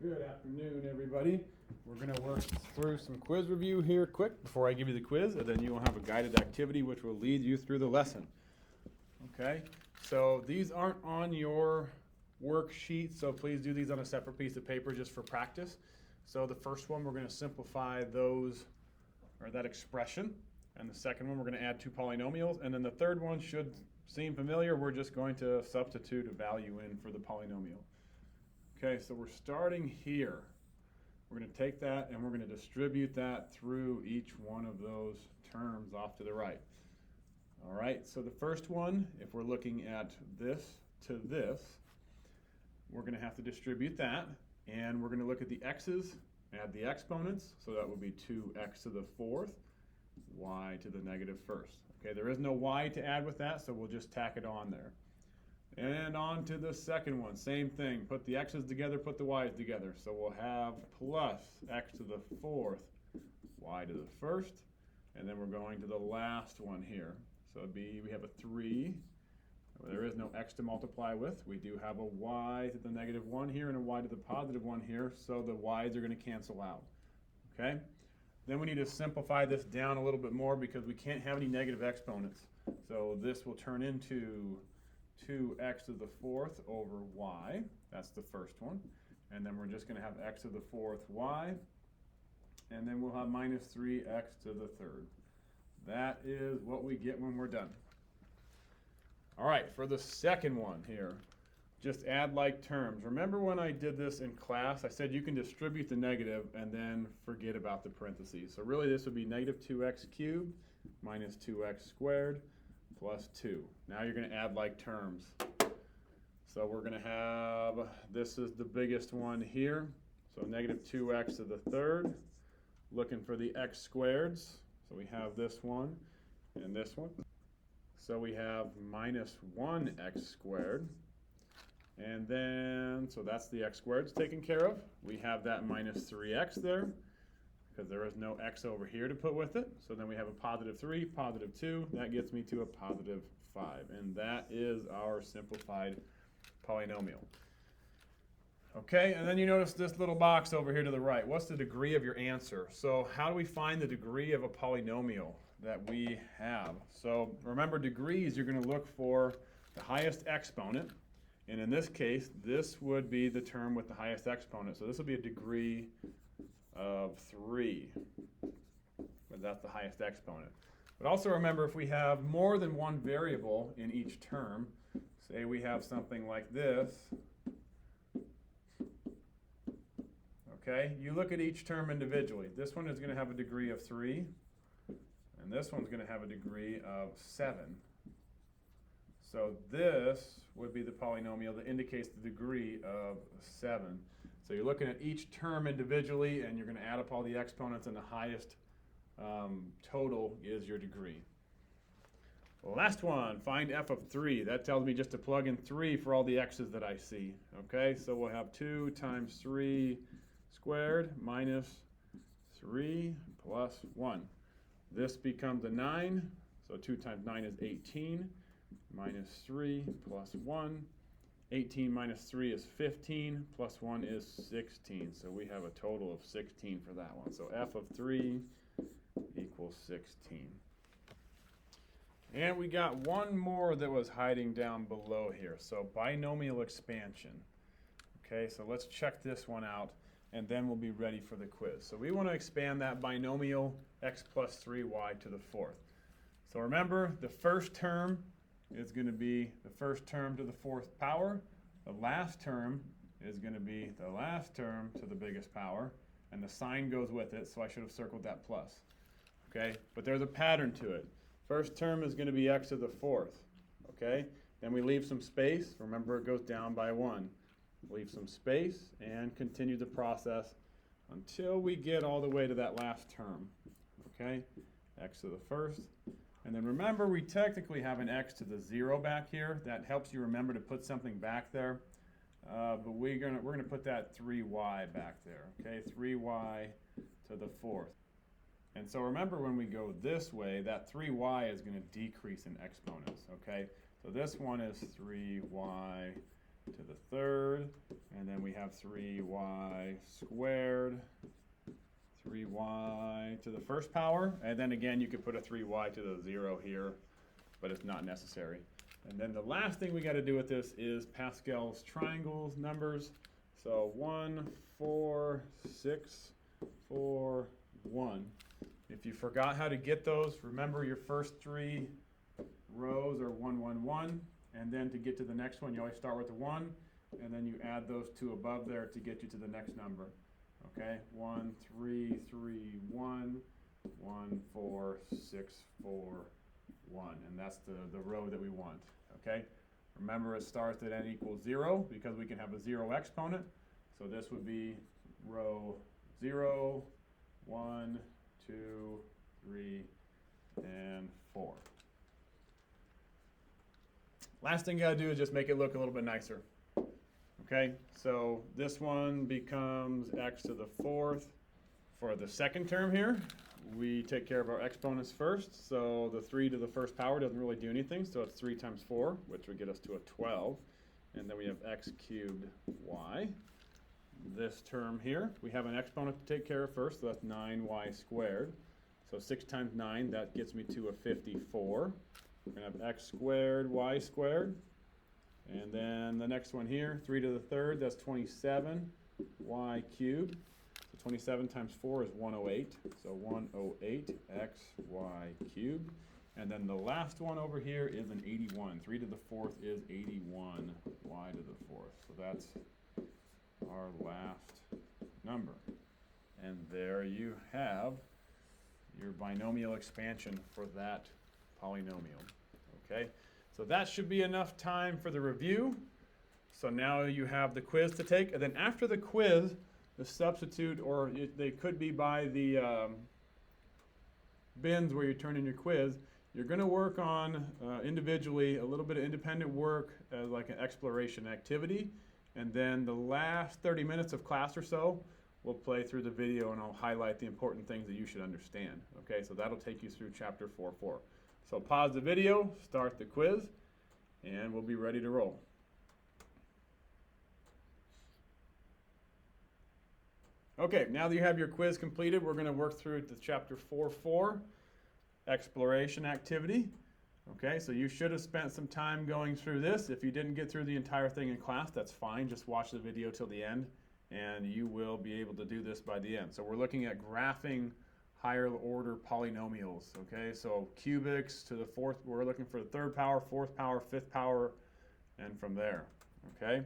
Good afternoon, everybody. We're going to work through some quiz review here quick before I give you the quiz, and then you will have a guided activity which will lead you through the lesson. Okay, so these aren't on your worksheet, so please do these on a separate piece of paper just for practice. So the first one, we're going to simplify that expression, and the second one, we're going to add two polynomials, and then the third one should seem familiar. We're just going to substitute a value in for the polynomial. Okay, so we're starting here. We're going to take that and we're going to distribute that through each one of those terms off to the right. All right, so the first one, if we're looking at this to this, we're going to have to distribute that, and we're going to look at the x's, add the exponents, so that would be 2x to the fourth, y to the negative first. Okay, there is no y to add with that, so we'll just tack it on there. And on to the second one, same thing. Put the x's together, put the y's together. So we'll have plus x to the fourth, y to the first, and then we're going to the last one here. So we have a 3. There is no x to multiply with. We do have a y to the negative 1 here and a y to the positive 1 here, so the y's are going to cancel out. Okay? Then we need to simplify this down a little bit more because we can't have any negative exponents. So this will turn into 2x to the fourth over y. That's the first one. And then we're just going to have x to the fourth y. And then we'll have minus 3x to the third. That is what we get when we're done. All right, for the second one here, just add like terms. Remember when I did this in class, I said you can distribute the negative and then forget about the parentheses. So really this would be negative 2x cubed minus 2x squared plus 2. Now you're going to add like terms. So we're going to have, this is the biggest one here. So negative 2x to the third. Looking for the x squareds. So we have this one and this one. So we have minus 1x squared. And then, so that's the x squareds taken care of. We have that minus 3x there, because there is no x over here to put with it. So then we have a positive 3, positive 2. That gets me to a positive 5. And that is our simplified polynomial. Okay, and then you notice this little box over here to the right. What's the degree of your answer? So how do we find the degree of a polynomial that we have? So remember, degrees, you're going to look for the highest exponent. And in this case, this would be the term with the highest exponent. So this will be a degree of 3, but that's the highest exponent. But also remember, if we have more than one variable in each term, say we have something like this, okay, you look at each term individually. This one is going to have a degree of 3, and this one's going to have a degree of 7. So this would be the polynomial that indicates the degree of 7. So you're looking at each term individually, and you're going to add up all the exponents, and the highest total is your degree. Last one, find f of 3. That tells me just to plug in 3 for all the x's that I see. Okay, so we'll have 2 times 3 squared minus 3 plus 1. This becomes a 9, so 2 times 9 is 18. Minus 3 plus 1. 18 minus 3 is 15, plus 1 is 16. So we have a total of 16 for that one. So f of 3 equals 16. And we got one more that was hiding down below here. So binomial expansion. Okay, so let's check this one out, and then we'll be ready for the quiz. So we want to expand that binomial x plus 3y to the fourth. So remember, the first term is going to be the first term to the fourth power. The last term is going to be the last term to the biggest power, and the sign goes with it, so I should have circled that plus. Okay, but there's a pattern to it. First term is going to be x to the fourth. Okay, then we leave some space. Remember, it goes down by 1. Leave some space and continue the process until we get all the way to that last term. Okay, x to the first. And then remember, we technically have an x to the 0 back here. That helps you remember to put something back there. But we're gonna put that 3y back there. Okay, 3y to the fourth. And so remember, when we go this way, that 3y is going to decrease in exponents. Okay, so this one is 3y to the third, and then we have 3y squared, 3y to the first power, and then again you could put a 3y to the 0 here, but it's not necessary. And then the last thing we got to do with this is Pascal's triangles numbers. So 1, 4, 6, 4, 1. If you forgot how to get those, remember your first three rows are 1, 1, 1, and then to get to the next one, you always start with the 1, and then you add those two above there to get you to the next number. Okay, 1, 3, 3, 1, 1, 4, 6, 4, 1, and that's the row that we want. Okay, remember it starts at n equals 0 because we can have a 0 exponent. So this would be row 0, 1, 2, 3, and 4. Last thing you gotta do is just make it look a little bit nicer. Okay, so this one becomes x to the 4th. For the second term here, we take care of our exponents first. So the 3 to the first power doesn't really do anything, so it's 3 times 4, which would get us to a 12. And then we have x cubed y. This term here, we have an exponent to take care of first, so that's 9y squared. So 6 times 9, that gets me to a 54. We're going to have x squared, y squared. And then the next one here, 3 to the third, that's 27, y cubed. So 27 times 4 is 108. So 108 x y cubed. And then the last one over here is an 81. 3 to the 4th is 81 y to the 4th. So that's our last number. And there you have your binomial expansion for that polynomial. Okay, so that should be enough time for the review. So now you have the quiz to take, and then after the quiz, the substitute, or they could be by the bins where you turn in your quiz, you're going to work on individually a little bit of independent work as like an exploration activity, and then the last 30 minutes of class or so, we'll play through the video and I'll highlight the important things that you should understand. Okay, so that'll take you through chapter 4.4. So pause the video, start the quiz, and we'll be ready to roll. Okay, now that you have your quiz completed, we're going to work through the chapter 4.4 exploration activity. Okay, so you should have spent some time going through this. If you didn't get through the entire thing in class, that's fine. Just watch the video till the end, and you will be able to do this by the end. So we're looking at graphing higher order polynomials. Okay, so cubics to the 4th, we're looking for the 3rd power, 4th power, 5th power, and from there. Okay,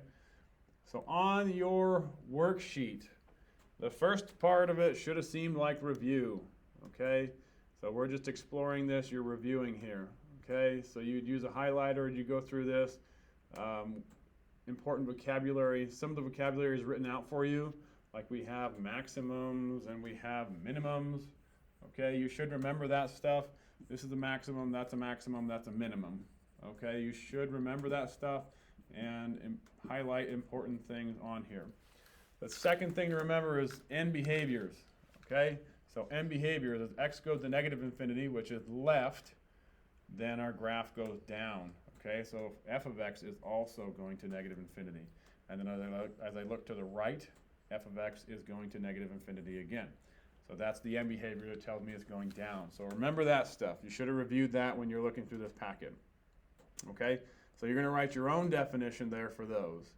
so on your worksheet, the first part of it should have seemed like review. Okay, so we're just exploring this, you're reviewing here. Okay, so you'd use a highlighter as you go through this. Important vocabulary, some of the vocabulary is written out for you, like we have maximums and we have minimums. Okay, you should remember that stuff. This is a maximum, that's a minimum. Okay, you should remember that stuff and highlight important things on here. The second thing to remember is end behaviors. Okay, so end behavior, as x goes to negative infinity, which is left, then our graph goes down. Okay, so f of x is also going to negative infinity. And then as I look to the right, f of x is going to negative infinity again. So that's the end behavior that tells me it's going down. So remember that stuff. You should have reviewed that when you're looking through this packet. Okay, so you're going to write your own definition there for those.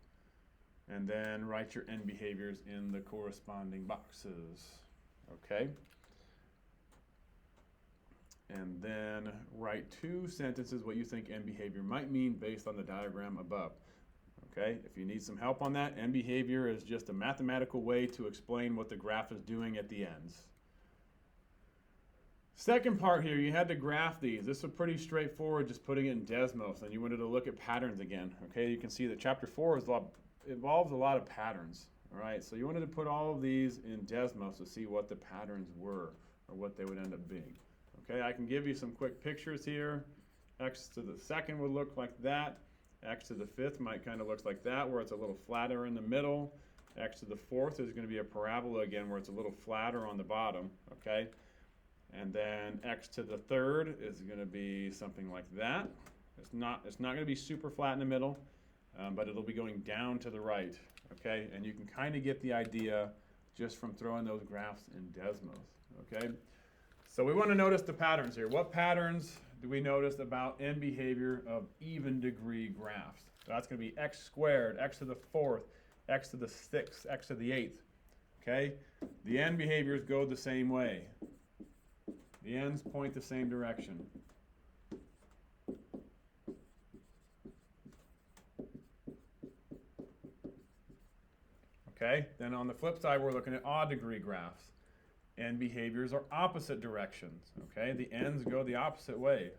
And then write your end behaviors in the corresponding boxes. Okay? And then write 2 sentences what you think end behavior might mean based on the diagram above. Okay, if you need some help on that, end behavior is just a mathematical way to explain what the graph is doing at the ends. Second part here, you had to graph these. This was pretty straightforward, just putting it in Desmos, and you wanted to look at patterns again. Okay, you can see that chapter 4 involves a lot of patterns. All right, so you wanted to put all of these in Desmos to see what the patterns were or what they would end up being. Okay, I can give you some quick pictures here. X to the 2nd would look like that. X to the 5th might kind of look like that, where it's a little flatter in the middle. X to the 4th is going to be a parabola again, where it's a little flatter on the bottom. Okay, and then x to the 3rd is going to be something like that. It's not going to be super flat in the middle. but it'll be going down to the right, okay? And you can kind of get the idea just from throwing those graphs in Desmos, okay? So we want to notice the patterns here. What patterns do we notice about end behavior of even degree graphs? So that's going to be x squared, x to the fourth, x to the sixth, x to the eighth, okay? The end behaviors go the same way. The ends point the same direction. Okay, then on the flip side, we're looking at odd degree graphs. End behaviors are opposite directions, okay? The ends go the opposite way.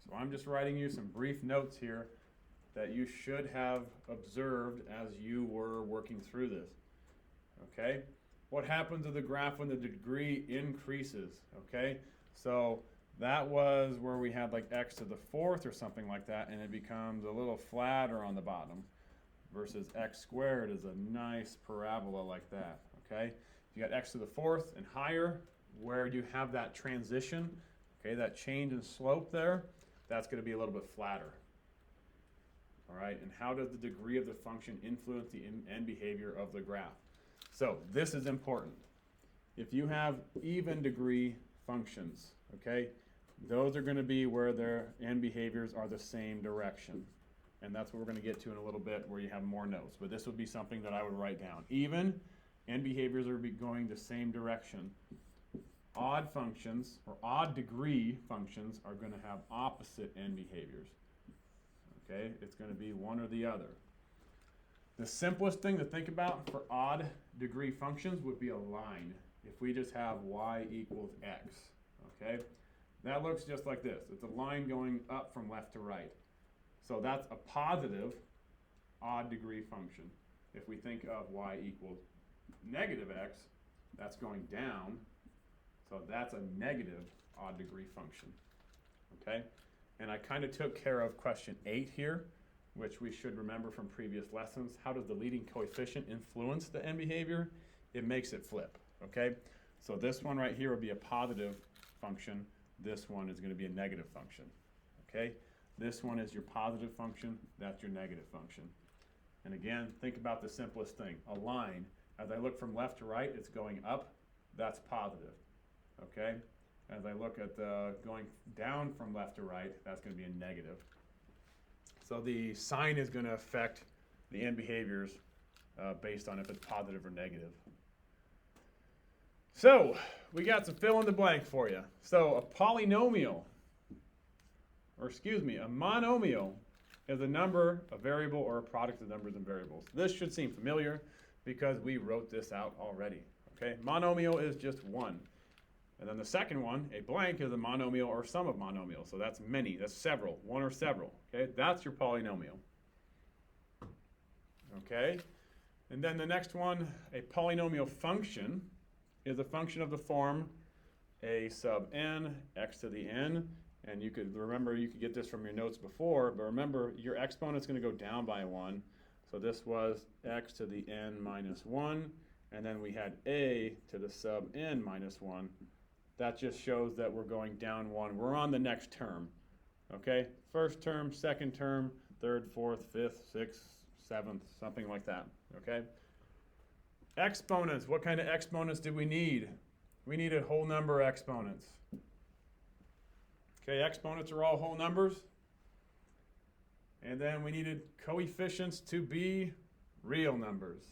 So I'm just writing you some brief notes here that you should have observed as you were working through this, okay? What happens to the graph when the degree increases, okay? So that was where we had like x to the fourth or something like that, and it becomes a little flatter on the bottom, versus x squared is a nice parabola like that, okay? If you got x to the fourth and higher, where you have that transition, okay, that change in slope there, that's going to be a little bit flatter. All right, and how does the degree of the function influence the end behavior of the graph? So this is important. If you have even degree functions, okay, those are going to be where their end behaviors are the same direction. And that's what we're going to get to in a little bit where you have more notes. But this would be something that I would write down. Even end behaviors are going the same direction. Odd functions, or odd degree functions, are going to have opposite end behaviors. Okay, it's going to be one or the other. The simplest thing to think about for odd degree functions would be a line. If we just have y equals x, okay? That looks just like this. It's a line going up from left to right. So that's a positive odd degree function. If we think of y equals negative x, that's going down. So that's a negative odd degree function, okay? And I kind of took care of question 8 here, which we should remember from previous lessons. How does the leading coefficient influence the end behavior? It makes it flip, okay? So this one right here would be a positive function. This one is going to be a negative function, okay? This one is your positive function. That's your negative function. And again, think about the simplest thing. A line, as I look from left to right, it's going up. That's positive, okay? As I look at going down from left to right, that's going to be a negative. So the sign is going to affect the end behaviors based on if it's positive or negative. So we got some fill in the blank for you. So a polynomial, or excuse me, a monomial is a number, a variable, or a product of numbers and variables. This should seem familiar because we wrote this out already. Okay, monomial is just one. And then the second one, a blank, is a monomial or sum of monomials. So that's many, that's several, one or several. Okay, that's your polynomial. Okay, and then the next one, a polynomial function, is a function of the form a sub n, x to the n. And you could remember, you could get this from your notes before, but remember your exponent's going to go down by 1. So this was x to the n minus 1, and then we had a to the sub n minus 1. That just shows that we're going down 1. We're on the next term, okay? First term, second term, third, fourth, fifth, sixth, seventh, something like that, okay? Exponents, what kind of exponents do we need? We needed whole number exponents. Okay, exponents are all whole numbers. And then we needed coefficients to be real numbers.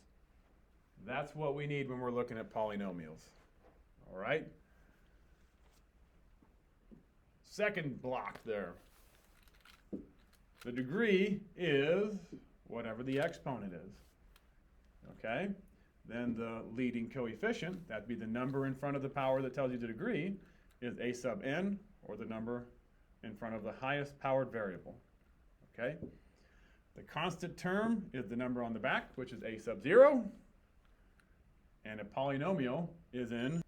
That's what we need when we're looking at polynomials. All right? Second block there. The degree is whatever the exponent is. Okay? Then the leading coefficient, that'd be the number in front of the power that tells you the degree, is a sub n, or the number in front of the highest powered variable, okay? The constant term is the number on the back, which is a sub 0, and a polynomial is in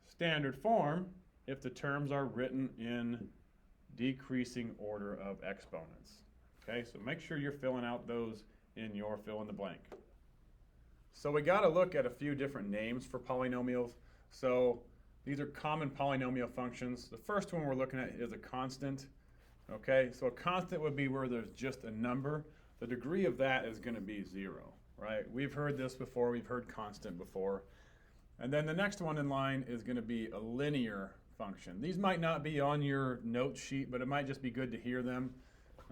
standard form if the terms are written in decreasing order of exponents, okay? So make sure you're filling out those in your fill in the blank. So we got to look at a few different names for polynomials. So these are common polynomial functions. The first one we're looking at is a constant, Okay, so a constant would be where there's just a number. The degree of that is going to be 0, right? We've heard this before. We've heard constant before. And then the next one in line is going to be a linear function. These might not be on your note sheet, but it might just be good to hear them.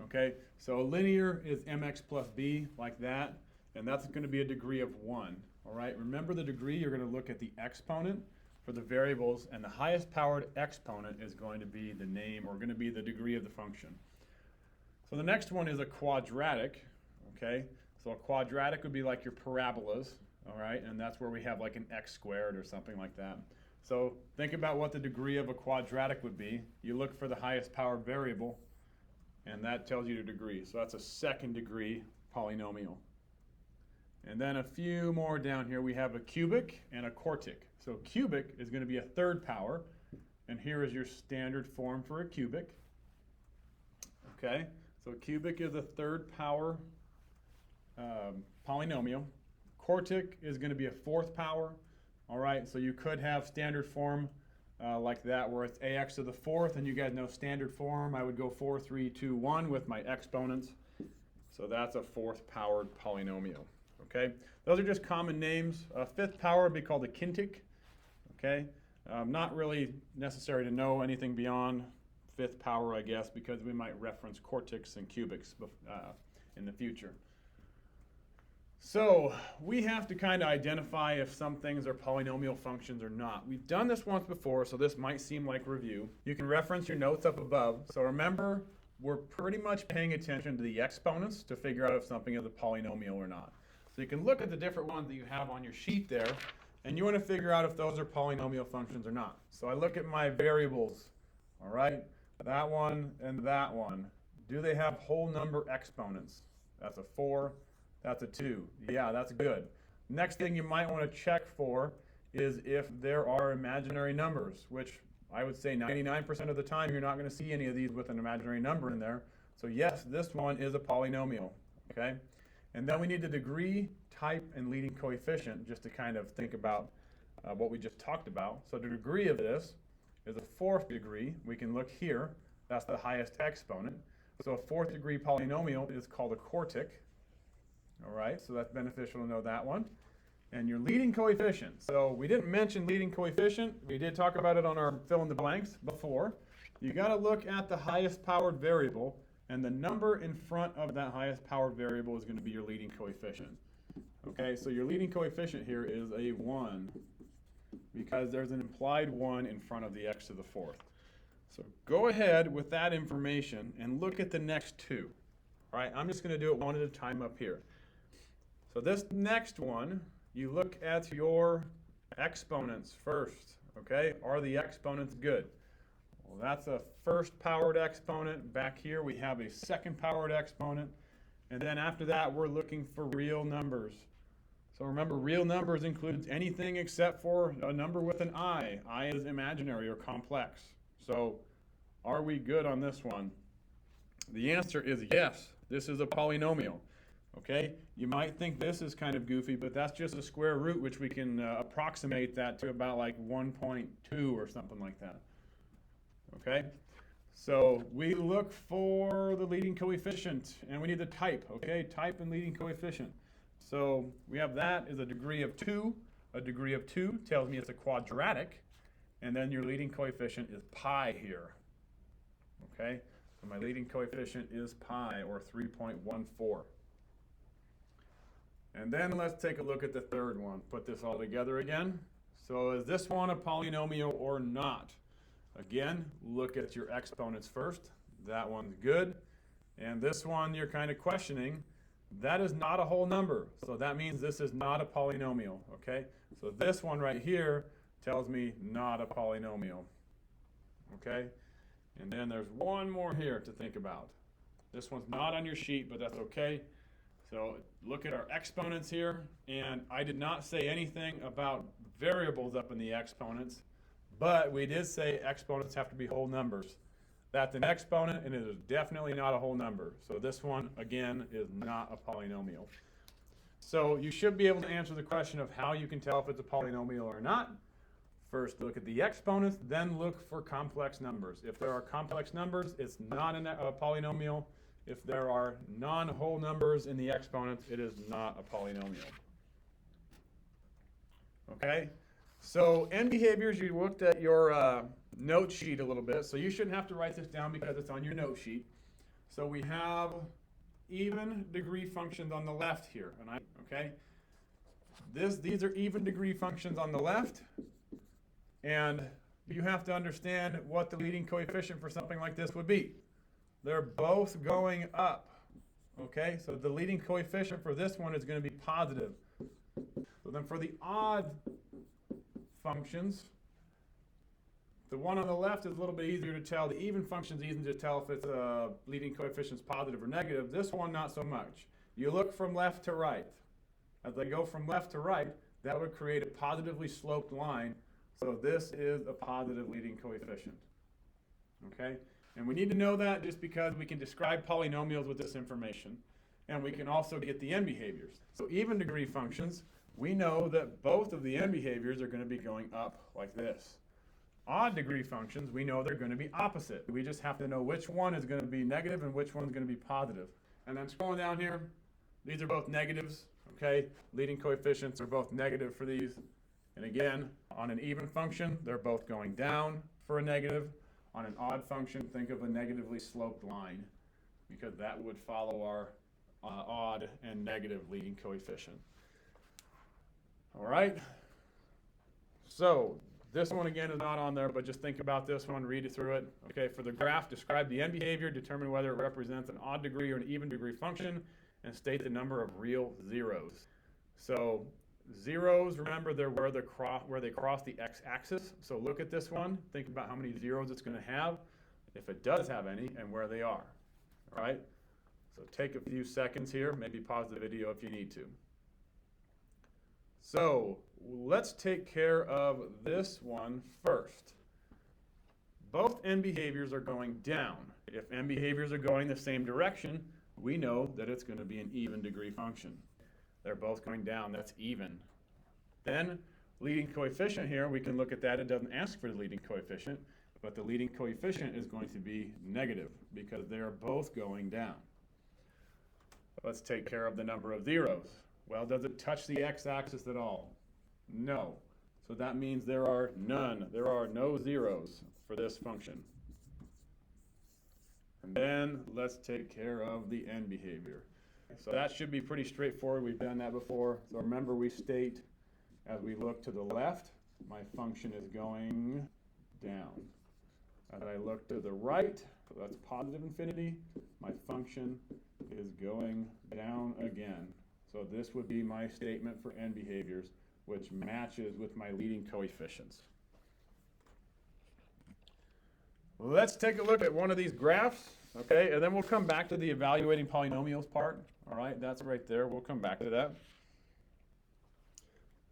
Okay, so linear is mx plus b, like that, and that's going to be a degree of 1. All right, remember the degree, you're going to look at the exponent for the variables, and the highest powered exponent is going to be the name, or going to be the degree of the function. So the next one is a quadratic. Okay, so a quadratic would be like your parabolas. All right, and that's where we have like an x squared or something like that. So think about what the degree of a quadratic would be. You look for the highest powered variable, and that tells you the degree. So that's a second degree polynomial. And then a few more down here, we have a cubic and a quartic. So cubic is going to be a third power, and here is your standard form for a cubic. Okay, so cubic is a third power polynomial. Quartic is going to be a fourth power. All right, so you could have standard form like that, where it's ax to the fourth, and you guys know standard form. I would go 4, 3, 2, 1 with my exponents. So that's a fourth powered polynomial. Okay, those are just common names. Fifth power would be called a quintic. Okay, not really necessary to know anything beyond fifth power, I guess, because we might reference quartics and cubics in the future. So we have to kind of identify if some things are polynomial functions or not. We've done this once before, so this might seem like review. You can reference your notes up above. So remember, we're pretty much paying attention to the exponents to figure out if something is a polynomial or not. So you can look at the different ones that you have on your sheet there, and you want to figure out if those are polynomial functions or not. So I look at my variables, all right? That one and that one. Do they have whole number exponents? That's a 4. That's a 2. Yeah, that's good. Next thing you might want to check for is if there are imaginary numbers, which I would say 99% of the time you're not going to see any of these with an imaginary number in there. So yes, this one is a polynomial, okay? And then we need the degree, type, and leading coefficient just to kind of think about what we just talked about. So the degree of this is a fourth degree. We can look here. That's the highest exponent. So a fourth degree polynomial is called a quartic. All right, so that's beneficial to know that one. And your leading coefficient. So we didn't mention leading coefficient. We did talk about it on our fill in the blanks before. You got to look at the highest powered variable, and the number in front of that highest powered variable is going to be your leading coefficient. Okay, so your leading coefficient here is a 1 because there's an implied 1 in front of the x to the fourth. So go ahead with that information and look at the next two. All right, I'm just going to do it one at a time up here. So this next one, you look at your exponents first, okay? Are the exponents good? Well, that's a first powered exponent. Back here we have a second powered exponent. And then after that, we're looking for real numbers. So remember, real numbers includes anything except for a number with an I. I is imaginary or complex. So are we good on this one? The answer is yes. This is a polynomial. Okay, you might think this is kind of goofy, but that's just a square root, which we can approximate that to about like 1.2 or something like that. Okay, so we look for the leading coefficient, and we need the type. Okay, type and leading coefficient. So we have that is a degree of 2. A degree of 2 tells me it's a quadratic, and then your leading coefficient is pi here. Okay, so my leading coefficient is pi, or 3.14. And then let's take a look at the third one. Put this all together again. So is this one a polynomial or not? Again, look at your exponents first. That one's good. And this one you're kind of questioning. That is not a whole number. So that means this is not a polynomial. Okay? So this one right here tells me not a polynomial. Okay? And then there's one more here to think about. This one's not on your sheet, but that's okay. So look at our exponents here, and I did not say anything about variables up in the exponents, but we did say exponents have to be whole numbers. That's an exponent, and it is definitely not a whole number. So this one, again, is not a polynomial. So you should be able to answer the question of how you can tell if it's a polynomial or not. First look at the exponents, then look for complex numbers. If there are complex numbers, it's not a polynomial. If there are non-whole numbers in the exponents, it is not a polynomial. Okay? So end behaviors, you looked at your note sheet a little bit, so you shouldn't have to write this down because it's on your note sheet. So we have even degree functions on the left here, okay? These are even degree functions on the left, and you have to understand what the leading coefficient for something like this would be. They're both going up, okay? So the leading coefficient for this one is going to be positive. So then for the odd functions, the one on the left is a little bit easier to tell. The even function is easy to tell if its leading coefficient is positive or negative. This one, not so much. You look from left to right. As I go from left to right, that would create a positively sloped line. So this is a positive leading coefficient. Okay? And we need to know that just because we can describe polynomials with this information. And we can also get the end behaviors. So even degree functions, we know that both of the end behaviors are going to be going up like this. Odd degree functions, we know they're going to be opposite. We just have to know which one is going to be negative and which one is going to be positive. And then scrolling down here, these are both negatives, okay? Leading coefficients are both negative for these. And again, on an even function, they're both going down for a negative. On an odd function, think of a negatively sloped line because that would follow our odd and negative leading coefficient. All right? So this one again is not on there, but just think about this one, read it through it. Okay, for the graph, describe the end behavior, determine whether it represents an odd degree or an even degree function, and state the number of real zeros. So zeros, remember, they're where they cross the x-axis. So look at this one, think about how many zeros it's going to have, if it does have any, and where they are. All right? So take a few seconds here, maybe pause the video if you need to. So let's take care of this one first. Both end behaviors are going down. If end behaviors are going the same direction, we know that it's going to be an even degree function. They're both going down, that's even. Then leading coefficient here, we can look at that. It doesn't ask for the leading coefficient, but the leading coefficient is going to be negative because they are both going down. Let's take care of the number of zeros. Well, does it touch the x-axis at all? No. So that means there are none. There are no zeros for this function. And then let's take care of the end behavior. So that should be pretty straightforward. We've done that before. So remember, we state as we look to the left, my function is going down. As I look to the right, so that's positive infinity, my function is going down again. So this would be my statement for end behaviors, which matches with my leading coefficients. Let's take a look at one of these graphs, okay, and then we'll come back to the evaluating polynomials part. All right, that's right there. We'll come back to that.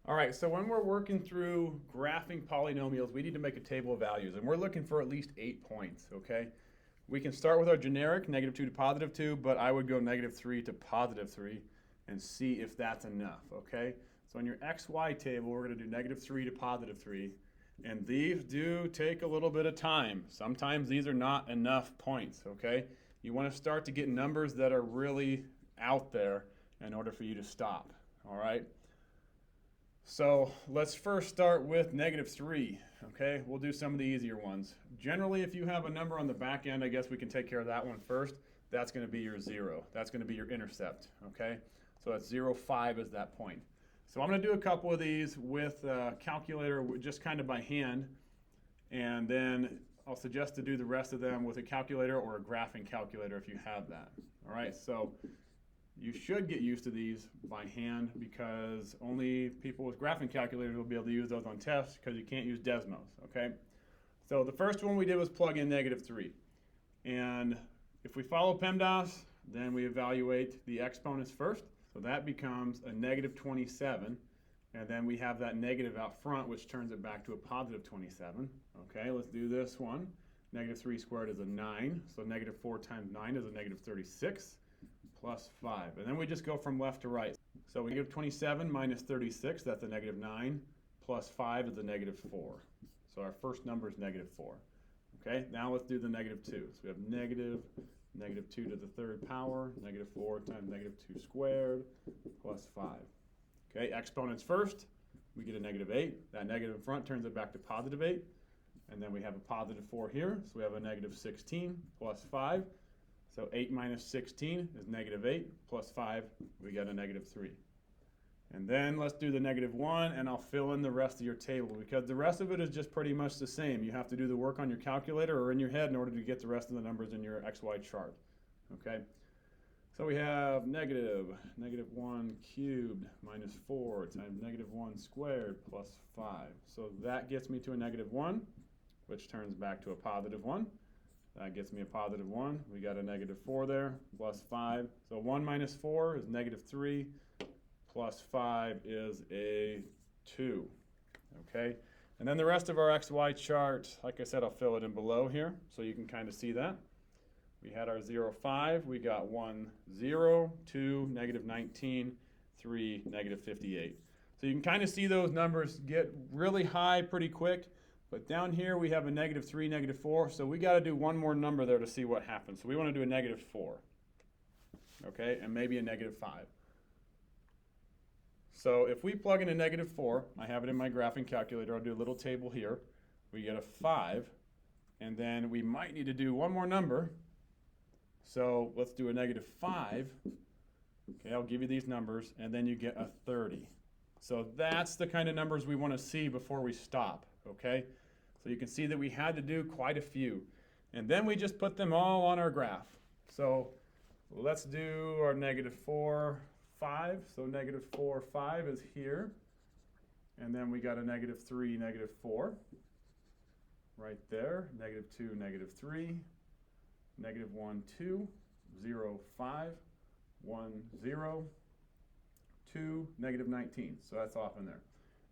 All right, so when we're working through graphing polynomials, we need to make a table of values, and we're looking for at least 8 points, okay? We can start with our generic, -2 to +2, but I would go -3 to +3 and see if that's enough, okay? So in your XY table, we're going to do -3 to +3, and these do take a little bit of time. Sometimes these are not enough points, okay? You want to start to get numbers that are really out there in order for you to stop, all right? So let's first start with -3, okay? We'll do some of the easier ones. Generally, if you have a number on the back end, I guess we can take care of that one first. That's going to be your 0. That's going to be your intercept, okay? So that's 0, 5 is that point. So I'm going to do a couple of these with a calculator, just kind of by hand, and then I'll suggest to do the rest of them with a calculator or a graphing calculator if you have that. All right, so you should get used to these by hand because only people with graphing calculators will be able to use those on tests because you can't use Desmos, okay? So the first one we did was plug in -3. And if we follow PEMDAS, then we evaluate the exponents first. So that becomes a -27. And then we have that negative out front, which turns it back to a +27. Okay, let's do this one. -3 squared is a 9. So -4 times 9 is a -36. Plus 5. And then we just go from left to right. So we give 27 minus 36, that's a -9, plus 5 is a negative 4. So our first number is negative 4. Okay, now let's do the negative 2. So we have negative 2 to the third power, negative 4 times negative 2 squared, plus 5. Okay, exponents first, we get a negative 8. That negative in front turns it back to positive 8. And then we have a positive 4 here, so we have a negative 16 plus 5. So 8 minus 16 is negative 8, plus 5, we get a negative 3. And then let's do the negative 1, and I'll fill in the rest of your table, because the rest of it is just pretty much the same. You have to do the work on your calculator or in your head in order to get the rest of the numbers in your XY chart. Okay? So we have negative 1 cubed minus 4 times negative 1 squared plus 5. So that gets me to a negative 1, which turns back to a positive 1. That gets me a positive 1. We got a negative 4 there, plus 5. So 1 minus 4 is negative 3, plus 5 is a 2. Okay? And then the rest of our XY chart, like I said, I'll fill it in below here so you can kind of see that. We had our 0, 5. We got 1, 0, 2, negative 19, 3, negative 58. So you can kind of see those numbers get really high pretty quick. But down here we have a negative 3, negative 4, so we got to do one more number there to see what happens. So we want to do a negative 4, okay, and maybe a negative 5. So if we plug in a negative 4, I have it in my graphing calculator, I'll do a little table here. We get a 5, and then we might need to do one more number. So let's do a negative 5. Okay, I'll give you these numbers, and then you get a 30. So that's the kind of numbers we want to see before we stop, okay? So you can see that we had to do quite a few. And then we just put them all on our graph. So let's do our negative 4, 5. So negative 4, 5 is here. And then we got a negative 3, negative 4 right there. Negative 2, negative 3. Negative 1, 2. 0, 5. 1, 0. 2, negative 19. So that's off in there.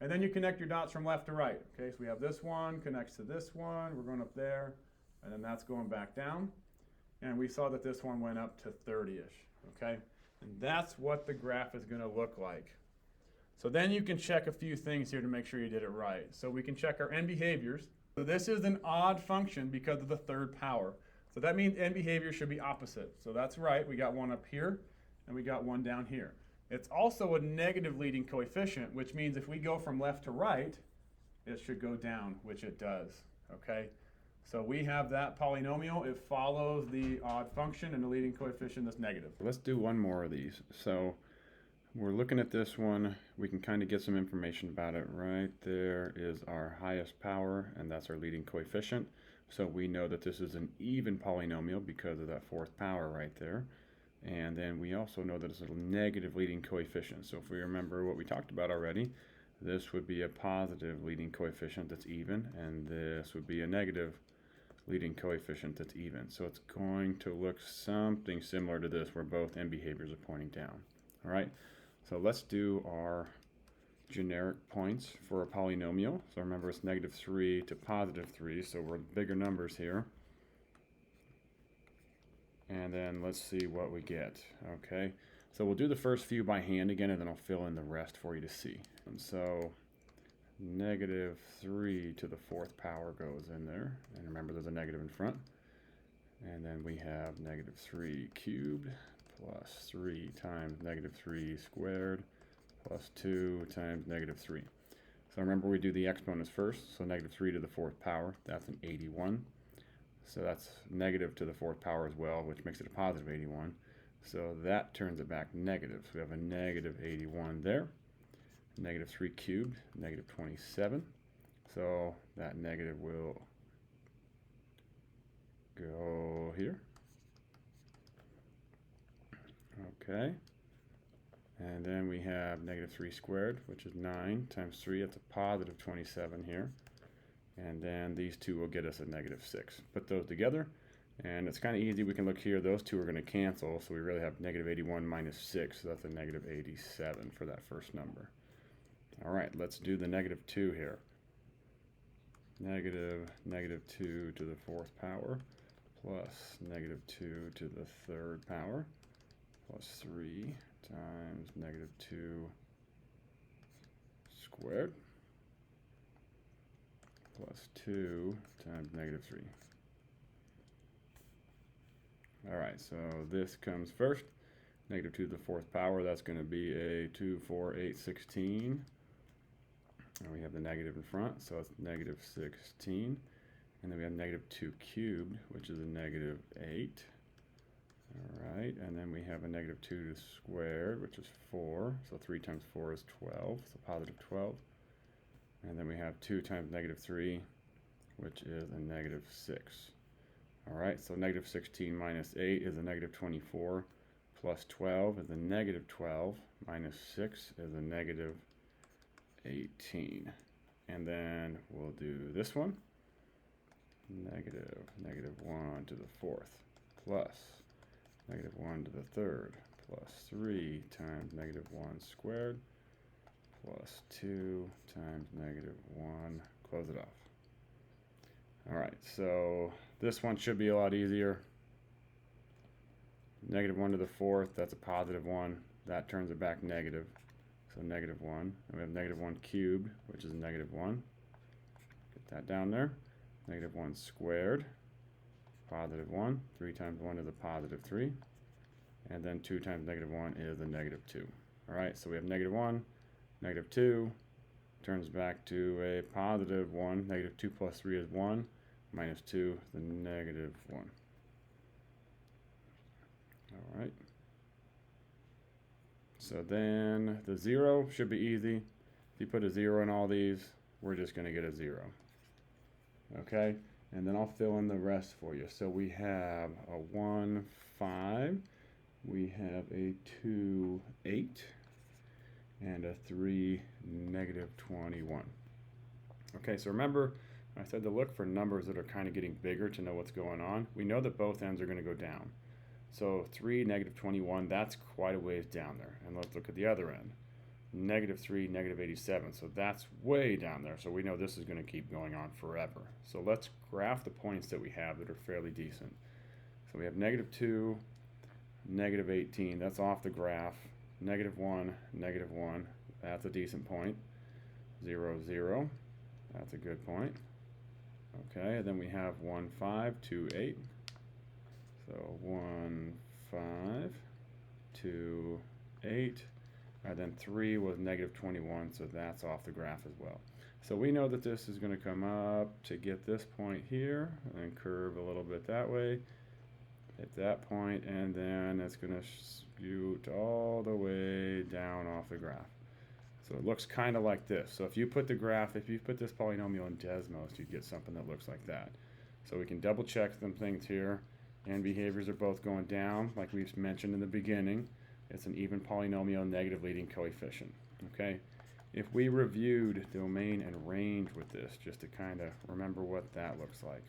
And then you connect your dots from left to right. Okay, so we have this one connects to this one. We're going up there, and then that's going back down. And we saw that this one went up to 30-ish. Okay, and that's what the graph is going to look like. So then you can check a few things here to make sure you did it right. So we can check our end behaviors. So this is an odd function because of the third power. So that means end behavior should be opposite. So that's right. We got one up here, and we got one down here. It's also a negative leading coefficient, which means if we go from left to right, it should go down, which it does, okay? So we have that polynomial. It follows the odd function and the leading coefficient that's negative. Let's do one more of these. So we're looking at this one. We can kind of get some information about it. Right there is our highest power, and that's our leading coefficient. So we know that this is an even polynomial because of that fourth power right there. And then we also know that it's a negative leading coefficient. So if we remember what we talked about already, this would be a positive leading coefficient that's even, and this would be a negative leading coefficient that's even. So it's going to look something similar to this where both end behaviors are pointing down. All right, so let's do our generic points for a polynomial. So remember it's negative 3 to positive 3, so we're bigger numbers here. And then let's see what we get. Okay, so we'll do the first few by hand again, and then I'll fill in the rest for you to see. And so negative 3 to the fourth power goes in there, and remember there's a negative in front. And then we have negative 3 cubed plus 3 times negative 3 squared plus 2 times negative 3. So remember we do the exponents first, so negative 3 to the fourth power, that's an 81. So that's negative to the fourth power as well, which makes it a positive 81. So that turns it back negative. So we have a negative 81 there. Negative 3 cubed, negative 27. So that negative will go here. Okay. And then we have negative 3 squared, which is 9 times 3. That's a positive 27 here. And then these two will get us a negative 6. Put those together, and it's kind of easy. We can look here. Those two are going to cancel, so we really have negative 81 minus 6. So that's a negative 87 for that first number. All right, let's do the negative 2 here. Negative 2 to the fourth power plus negative 2 to the third power plus 3 times negative 2 squared. plus 2 times negative 3. All right, so this comes first. Negative 2 to the 4th power, that's going to be a 2, 4, 8, 16. And we have the negative in front, so it's negative 16. And then we have negative 2 cubed, which is a negative 8. All right, and then we have a negative 2 squared, which is 4. So 3 times 4 is 12, so positive 12. And then we have 2 times negative 3, which is a negative 6. All right, so negative 16 minus 8 is a negative 24, plus 12 is a negative 12, minus 6 is a negative 18. And then we'll do this one, negative 1 to the 4th, plus negative 1 to the 3rd, plus 3 times negative 1 squared, plus 2 times negative 1, close it off. All right, so this one should be a lot easier. Negative 1 to the 4th, that's a positive 1. That turns it back negative, so negative 1. And we have negative 1 cubed, which is negative 1. Get that down there. Negative 1 squared, positive 1. 3 times 1 is a positive 3. And then 2 times negative 1 is a negative 2. All right, so we have negative 1, negative 2, turns back to a positive 1. Negative 2 plus 3 is 1, minus 2 is the negative 1. All right. So then the 0 should be easy. If you put a 0 in all these, we're just going to get a 0. Okay, and then I'll fill in the rest for you. So we have a 1, 5. We have a 2, 8. And a 3, negative 21. Okay, so remember, I said to look for numbers that are kind of getting bigger to know what's going on. We know that both ends are going to go down. So 3, negative 21, that's quite a ways down there. And let's look at the other end. Negative 3, negative 87. So that's way down there. So we know this is going to keep going on forever. So let's graph the points that we have that are fairly decent. So we have negative 2, negative 18. That's off the graph. Negative 1, negative 1. That's a decent point. 0, 0. That's a good point. Okay, and then we have 1, 5, 2, 8. So 1, 5, 2, 8. And then 3 was negative 21, so that's off the graph as well. So we know that this is going to come up to get this point here and curve a little bit that way. Hit that point, and then it's going to scoot all the way down off the graph. So it looks kind of like this. So if you put the graph, if you put this polynomial in Desmos, you'd get something that looks like that. So we can double check some things here, and behaviors are both going down, like we've mentioned in the beginning. It's an even polynomial, negative leading coefficient. Okay. If we reviewed domain and range with this, just to kind of remember what that looks like.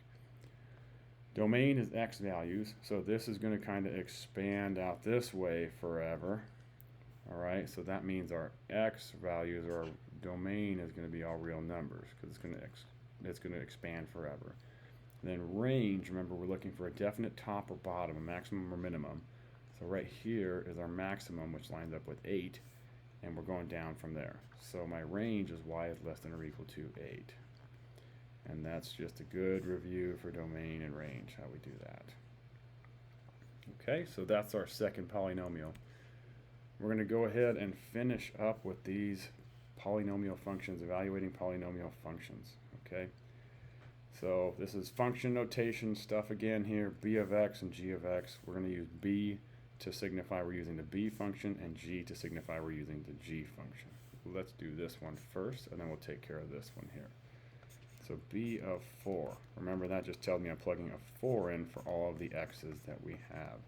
Domain is x values, so this is going to kind of expand out this way forever. All right, so that means our x values or our domain is going to be all real numbers because it's going to expand forever. Then range, remember we're looking for a definite top or bottom, a maximum or minimum. So right here is our maximum, which lines up with 8, and we're going down from there. So my range is y is less than or equal to 8. And that's just a good review for domain and range, how we do that. Okay, so that's our second polynomial. We're going to go ahead and finish up with these polynomial functions, evaluating polynomial functions. Okay, so this is function notation stuff again here, b of x and g of x. We're going to use b to signify we're using the b function and g to signify we're using the g function. Let's do this one first, and then we'll take care of this one here. So b of 4, remember that just tells me I'm plugging a 4 in for all of the x's that we have.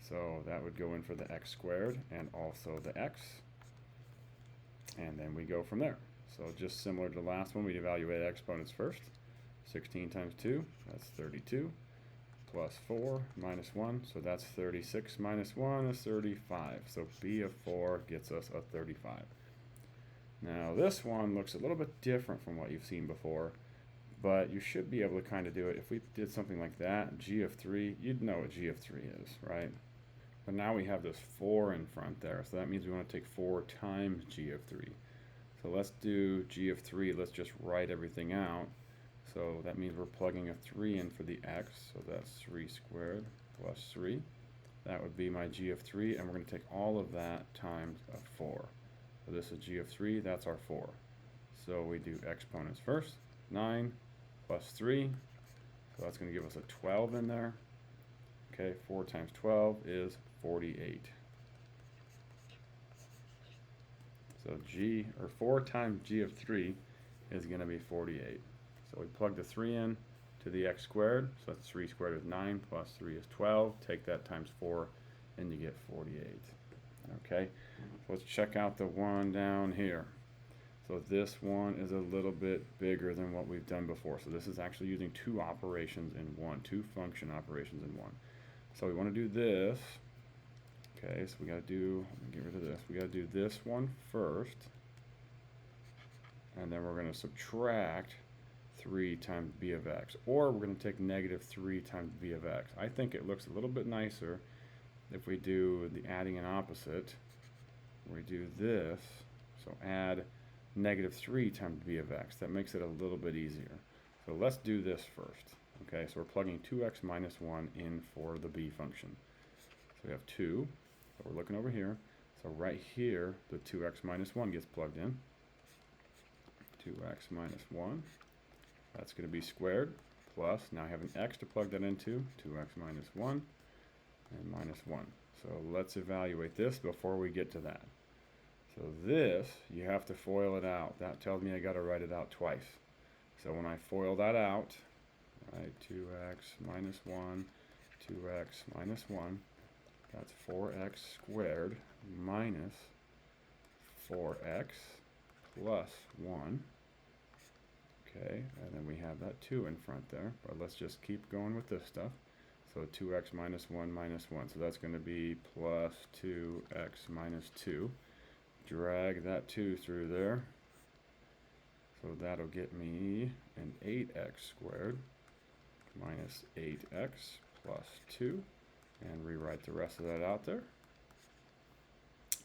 So that would go in for the x squared and also the x. And then we go from there. So just similar to the last one, we'd evaluate exponents first. 16 times 2, that's 32. Plus 4 minus 1, so that's 36 minus 1 is 35. So b of 4 gets us a 35. Now this one looks a little bit different from what you've seen before, but you should be able to kind of do it. If we did something like that, g of 3, you'd know what g of 3 is, right? But now we have this 4 in front there, so that means we want to take 4 times g of 3. So let's do g of 3, let's just write everything out. So that means we're plugging a 3 in for the x, so that's 3 squared plus 3. That would be my g of 3, and we're going to take all of that times a 4. So this is g of 3, that's our 4. So we do exponents first. 9 plus 3, so that's going to give us a 12 in there. Okay, 4 times 12 is 48. So 4 times g of 3 is going to be 48. So we plug the 3 in to the x squared, so that's 3 squared is 9, plus 3 is 12. Take that times 4, and you get 48. Okay, so let's check out the one down here. So this one is a little bit bigger than what we've done before. So this is actually using two operations in one, two function operations in one. So we want to do this. Okay, so we got to do, get rid of this. We got to do this one first. And then we're going to subtract 3 times b of x. Or we're going to take negative 3 times b of x. I think it looks a little bit nicer if we do the adding and opposite. We do this. So add negative 3 times b of x. That makes it a little bit easier. So let's do this first. Okay, so we're plugging 2x minus 1 in for the b function. So we have 2. So we're looking over here. So right here, the 2x minus 1 gets plugged in. 2x minus 1. That's going to be squared. Plus, now I have an x to plug that into. 2x minus 1 and minus 1. So let's evaluate this before we get to that. So this, you have to FOIL it out. That tells me I got to write it out twice. So when I FOIL that out, right, 2x minus 1, 2x minus 1, that's 4x squared minus 4x plus 1. Okay, and then we have that 2 in front there, but let's just keep going with this stuff. So 2x minus 1 minus 1, so that's going to be plus 2x minus 2. Drag that 2 through there. So that'll get me an 8x squared minus 8x plus 2. And rewrite the rest of that out there.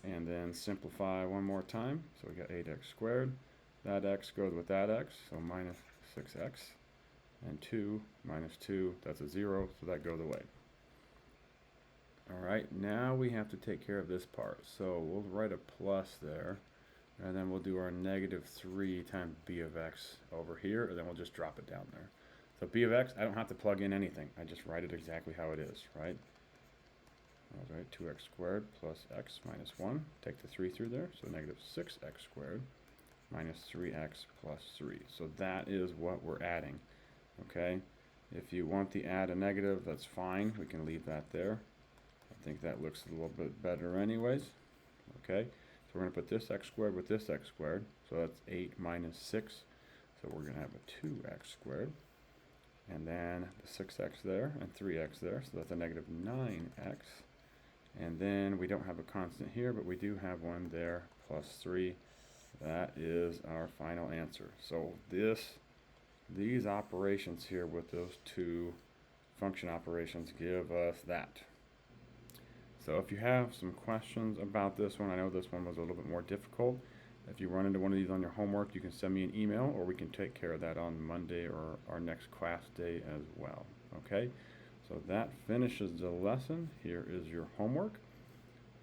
And then simplify one more time. So we got 8x squared. That x goes with that x, so minus 6x. And 2 minus 2, that's a 0, so that goes away. Alright, now we have to take care of this part. So we'll write a plus there, and then we'll do our negative 3 times b of x over here, and then we'll just drop it down there. So b of x, I don't have to plug in anything. I just write it exactly how it is, right? Alright, 2x squared plus x minus 1. Take the 3 through there, so negative 6x squared minus 3x plus 3. So that is what we're adding, okay? If you want the add a negative, that's fine. We can leave that there. I think that looks a little bit better anyways. Okay, so we're going to put this x squared with this x squared. So that's 8 minus 6. So we're going to have a 2x squared. And then the 6x there and 3x there. So that's a negative 9x. And then we don't have a constant here, but we do have one there, plus 3. That is our final answer. So these operations here with those two function operations give us that. So if you have some questions about this one, I know this one was a little bit more difficult. If you run into one of these on your homework, you can send me an email, or we can take care of that on Monday or our next class day as well. Okay, so that finishes the lesson. Here is your homework.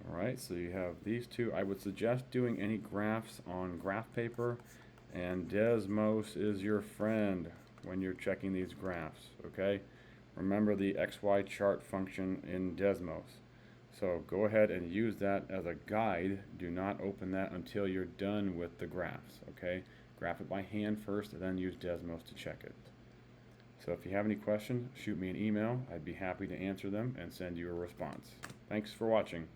All right, so you have these two. I would suggest doing any graphs on graph paper, and Desmos is your friend when you're checking these graphs. Okay, remember the XY chart function in Desmos. So go ahead and use that as a guide. Do not open that until you're done with the graphs, okay? Graph it by hand first, and then use Desmos to check it. So if you have any questions, shoot me an email. I'd be happy to answer them and send you a response. Thanks for watching.